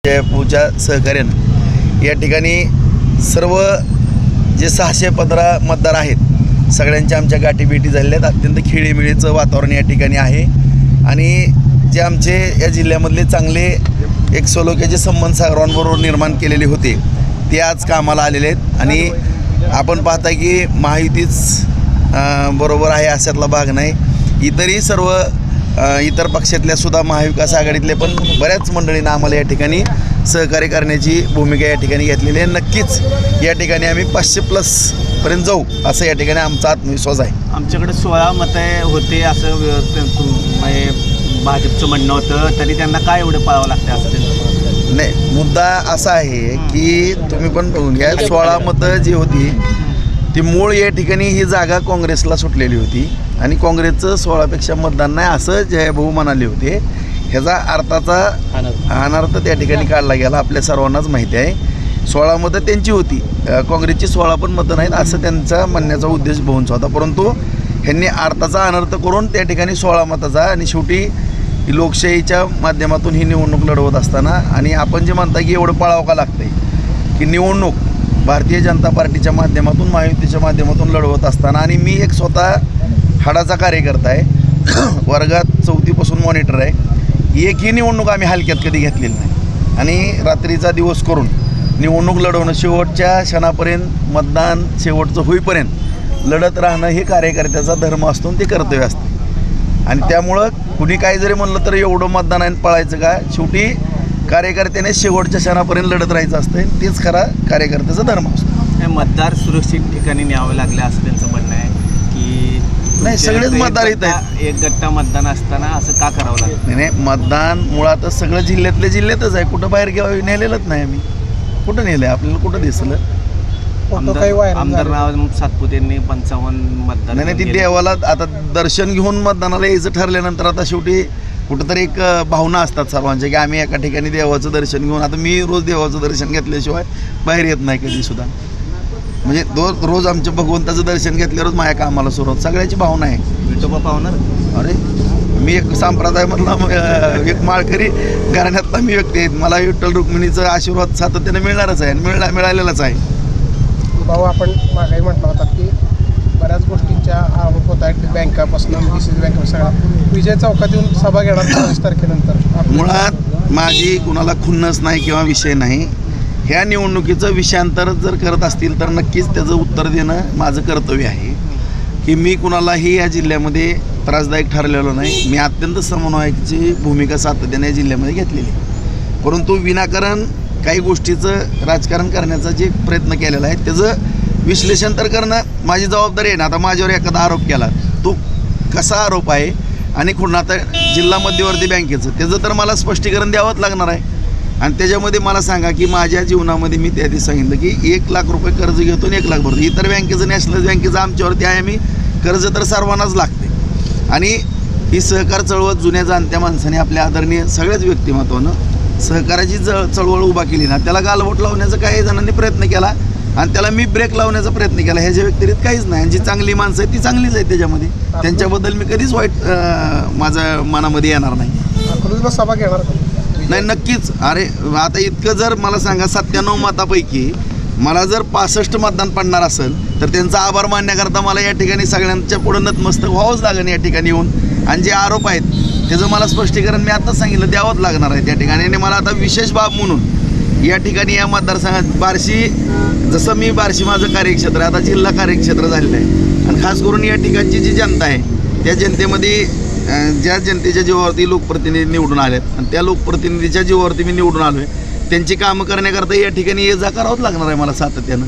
जयपूरच्या सहकार्यानं या ठिकाणी सर्व जे 615 मतदार आहेत सगळ्यांच्या आमच्या गाठीभेटी झालेल्या आहेत। अत्यंत खेळीमेळीचं वातावरण या ठिकाणी आहे आणि जे आमचे या जिल्ह्यामधले चांगले एक सलोख्याचे संबंध सागरांबरोबर निर्माण केलेले होते ते आज कामाला आलेले आहेत आणि आपण पाहता की महायुतीच बरोबर आहे अशातला भाग नाही। इतरही सर्व इतर पक्षातल्या सुद्धा महाविकास आघाडीतले पण बऱ्याच मंडळींना आम्हाला या ठिकाणी सहकार्य करण्याची भूमिका या ठिकाणी घेतलेली आहे। नक्कीच या ठिकाणी आम्ही 500+ पर्यंत जाऊ असं या ठिकाणी आमचा आत्मविश्वास आहे। आमच्याकडे 16 मतं होते असं भाजपचं म्हणणं होतं, तरी त्यांना काय एवढं पाळावं लागतं असं नाही। मुद्दा असा आहे की तुम्ही पण बघून घ्या, 16 मतं जी होती ती मूळ या ठिकाणी ही जागा काँग्रेसला सुटलेली होती आणि काँग्रेसचं 16पेक्षा मतदान नाही असं जयभाऊ म्हणाले होते। ह्याचा अर्थाचा अनर्थ त्या ठिकाणी काढला गेला, आपल्या सर्वांनाच माहिती आहे। 16 मतं त्यांची होती, काँग्रेसची 16 पण मतं नाहीत असं त्यांचा म्हणण्याचा उद्देश भाऊंचा होता, परंतु ह्यांनी अर्थाचा अनर्थ करून त्या ठिकाणी 16 मताचा आणि शेवटी लोकशाहीच्या माध्यमातून ही निवडणूक लढवत असताना आणि आपण जे म्हणता की एवढं पाळावं का लागतंय की निवडणूक भारतीय जनता पार्टीच्या माध्यमातून महायुतीच्या माध्यमातून लढवत असताना आणि मी एक स्वतः हाडाचा कार्यकर्ता आहे, वर्गात 4थीपासून मॉनिटर आहे। एकही निवडणूक आम्ही हलक्यात कधी घेतलेली नाही आणि रात्रीचा दिवस करून निवडणूक लढवणं, शेवटच्या क्षणापर्यंत मतदान शेवटचं होईपर्यंत लढत राहणं हे कार्यकर्त्याचा धर्म असतो, ते कर्तव्य असतं आणि त्यामुळं कुणी काही जरी म्हणलं तर एवढं मतदान आहे पळायचं का, शेवटी कार्यकर्त्याने शेवटच्या क्षणापर्यंत लढत राहायचं असतं, तेच खरा कार्यकर्त्याचा धर्म असतो। मतदार सुरक्षित ठिकाणी न्यावं लागलं असं त्यांचं म्हणणं आहे की नाही, सगळेच मतदार येत आहेत। एक गट्टा मतदान असताना असं का करावं लागतं? नाही, मतदान मुळातच सगळं जिल्ह्यातल्या जिल्ह्यातच आहे, कुठं बाहेर घ्यावं नेलेलंच नाही आम्ही। कुठं नेलं आहे आपल्याला, कुठं दिसलं? आमदार राव सातपुतेंनी 55 मतदान नाही, ती देवाला आता दर्शन घेऊन मतदानाला यायचं ठरल्यानंतर आता शेवटी कुठंतरी एक भावना असतात सर्वांच्या की आम्ही एका ठिकाणी देवाचं दर्शन घेऊन, आता मी रोज देवाचं दर्शन घेतल्याशिवाय बाहेर येत नाही कधीसुद्धा, म्हणजे रोज आमच्या भगवंताचं दर्शन घेतल्यावरच माझ्या कामाला सुरुवात, सगळ्याची भावना आहे। विठोबा पावणार? अरे मी एक संप्रदायामधला एक माळकरी घराण्यातला मी व्यक्ती आहे, मला विठ्ठल रुक्मिणीचा आशीर्वाद सातत्याने मिळणारच आहे आणि मिळालेलाच आहे। भाऊ, आपण मागाही म्हटलं होता की बऱ्याच गोष्टींच्या आरोप होत आहेत, बँकापासून DCC बँकेपासून सगळा विजय चौकात येऊन सभा घेणार 22 तारखेनंतर। मुळात माझी कुणाला खुन्नस नाही किंवा विषय नाही, ह्या निवडणुकीचं विषयांतर जर करत असतील तर नक्कीच त्याचं उत्तर देणं माझं कर्तव्य आहे की मी कुणालाही या जिल्ह्यामध्ये त्रासदायक ठरलेलो नाही। मी अत्यंत समन्वयाची भूमिका सातत्याने या जिल्ह्यामध्ये घेतलेली, परंतु विनाकारण काही गोष्टीचं राजकारण करण्याचा जे प्रयत्न केलेला आहे त्याचं विश्लेषण तर करणं माझी जबाबदारी आहे ना। आता माझ्यावर एखादा आरोप केला, तो कसा आरोप आहे आणि कुठं आता जिल्हा मध्यवर्ती बँकेचं त्याचं तर मला स्पष्टीकरण द्यावंच लागणार आहे आणि त्याच्यामध्ये मला सांगा की माझ्या जीवनामध्ये मी त्या दिवशी सांगितलं की 1 लाख रुपये कर्ज घेतो आणि 1 लाख भरतो। इतर बँकेचं नॅशनल बँकेचं आमच्यावरती आहे, आम्ही कर्ज तर सर्वांनाच लागते आणि ही सहकार चळवळ जुन्या जाणत्या माणसाने आपल्या आदरणीय सगळ्याच व्यक्तिमत्वानं सहकाराची चळवळ उभा केली ना, त्याला गालबोट लावण्याचा काही जणांनी प्रयत्न केला आणि त्याला मी ब्रेक लावण्याचा प्रयत्न केला, ह्याच्या व्यतिरिक्त काहीच नाही। आणि जी चांगली माणसं आहेत ती चांगलीच आहेत, त्याच्यामध्ये त्यांच्याबद्दल मी कधीच वाईट माझ्या मनामध्ये येणार नाही। सभा घेणार नाही, नक्कीच। अरे आता इतकं जर मला सांगा 97 मतापैकी मला जर 65 मतदान पडणार असेल तर त्यांचा आभार मानण्याकरता मला या ठिकाणी सगळ्यांच्या पुढं नतमस्तक व्हावंच लागेल या ठिकाणी येऊन, आणि जे आरोप आहेत त्याचं मला स्पष्टीकरण मी आताच सांगितलं द्यावंच लागणार आहे त्या ठिकाणी। आणि मला आता विशेष बाब म्हणून या ठिकाणी या मतदारसंघात बार्शी, जसं मी बार्शी माझं कार्यक्षेत्र आहे, आता जिल्हा कार्यक्षेत्र झालेलं आहे आणि खास करून या ठिकाणची जी जनता आहे त्या जनतेमध्ये ज्या जनतेच्या जीवावरती लोकप्रतिनिधी निवडून आलेत आणि त्या लोकप्रतिनिधीच्या जीवावरती मी निवडून आलो आहे, त्यांची कामं करण्याकरता या ठिकाणी ये जा करावंच लागणार आहे मला सातत्यानं।